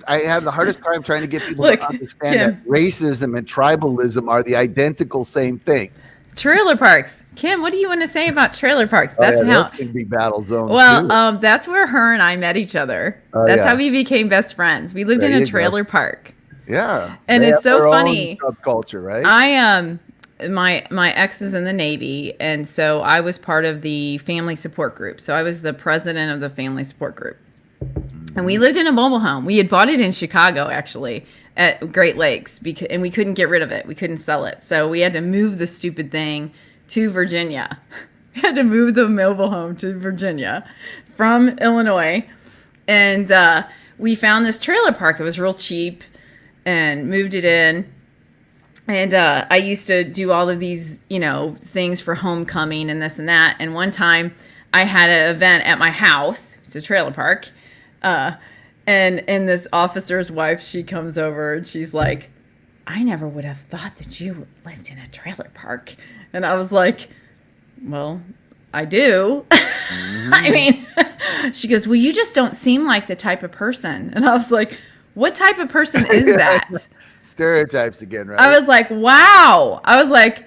I have the hardest time trying to get people to understand that racism and tribalism are the identical same thing. Trailer parks. Kim, what do you want to say about trailer parks? That's those can be battle zones. Well, that's where her and I met each other. That's how we became best friends. We lived in a trailer park. Yeah. And it's so funny. Subculture, right? My ex was in the Navy, and so I was part of the family support group. So I was the president of the family support group. And we lived in a mobile home. We had bought it in Chicago, actually, at Great Lakes, and we couldn't get rid of it. We couldn't sell it. So we had to move the stupid thing to Virginia. We had to move the mobile home to Virginia from Illinois. And we found this trailer park. It was real cheap and moved it in. And I used to do all of these, things for homecoming and this and that. And one time I had an event at my house. It's a trailer park. And this officer's wife, she comes over and she's like, I never would have thought that you lived in a trailer park. And I was like, well, I do. I mean, she goes, well, you just don't seem like the type of person. And I was like, what type of person is that? Stereotypes again, right? I was like, wow. I was like,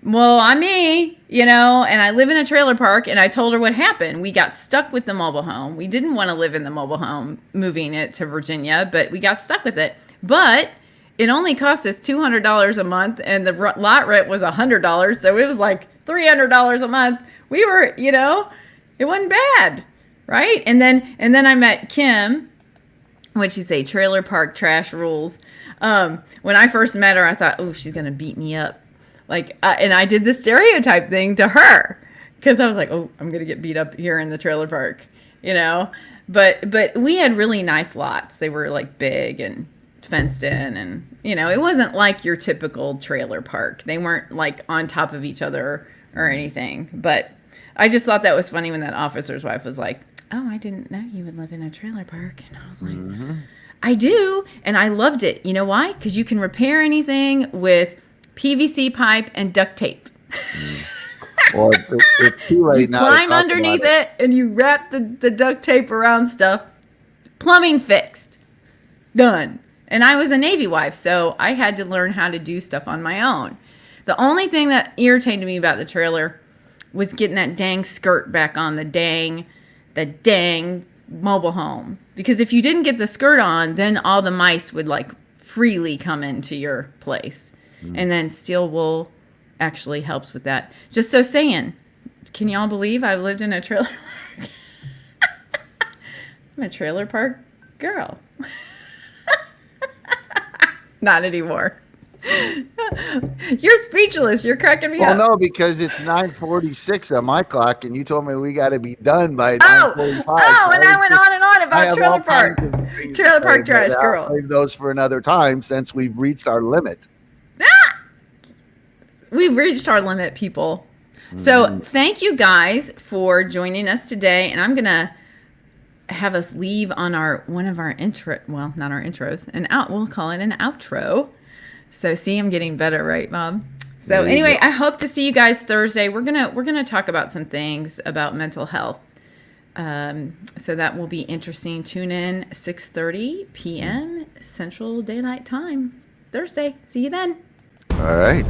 well, I'm me, and I live in a trailer park. And I told her what happened. We got stuck with the mobile home. We didn't want to live in the mobile home, moving it to Virginia, but we got stuck with it. But it only cost us $200 a month, and the lot rent was $100. So it was like $300 a month. We were, it wasn't bad, right? And then I met Kim. What'd she say? Trailer park trash rules. When I first met her, I thought, oh, she's gonna beat me up. And I did the stereotype thing to her because I was like, oh, I'm gonna get beat up here in the trailer park, But we had really nice lots. They were like big and fenced in, and it wasn't like your typical trailer park. They weren't like on top of each other or anything. But I just thought that was funny when that officer's wife was like, oh, I didn't know you would live in a trailer park. And I was like, I do. And I loved it. You know why? Because you can repair anything with PVC pipe and duct tape. Well, it's too late You now. climb underneath it and you wrap the duct tape around stuff. Plumbing fixed. Done. And I was a Navy wife, so I had to learn how to do stuff on my own. The only thing that irritated me about the trailer was getting that dang skirt back on the dang mobile home. Because if you didn't get the skirt on, then all the mice would like freely come into your place. And then steel wool actually helps with that. Just so saying, can y'all believe I've lived in a trailer park? I'm a trailer park girl. Not anymore. You're speechless. You're cracking me up. Well, no, because it's 9:46 on my clock, and you told me we got to be done by 9:45. Oh, and I went on and on about trailer park. Trailer park trash girl. I'll save those for another time since we've reached our limit. We've reached our limit, people. So thank you guys for joining us today, and I'm gonna have us leave on one of our intro. Well, not our intros. We'll call it an outro. So see, I'm getting better, right, Bob? So anyway, I hope to see you guys Thursday. We're gonna talk about some things about mental health. So that will be interesting. Tune in 6:30 p.m. Central Daylight Time Thursday. See you then. All right.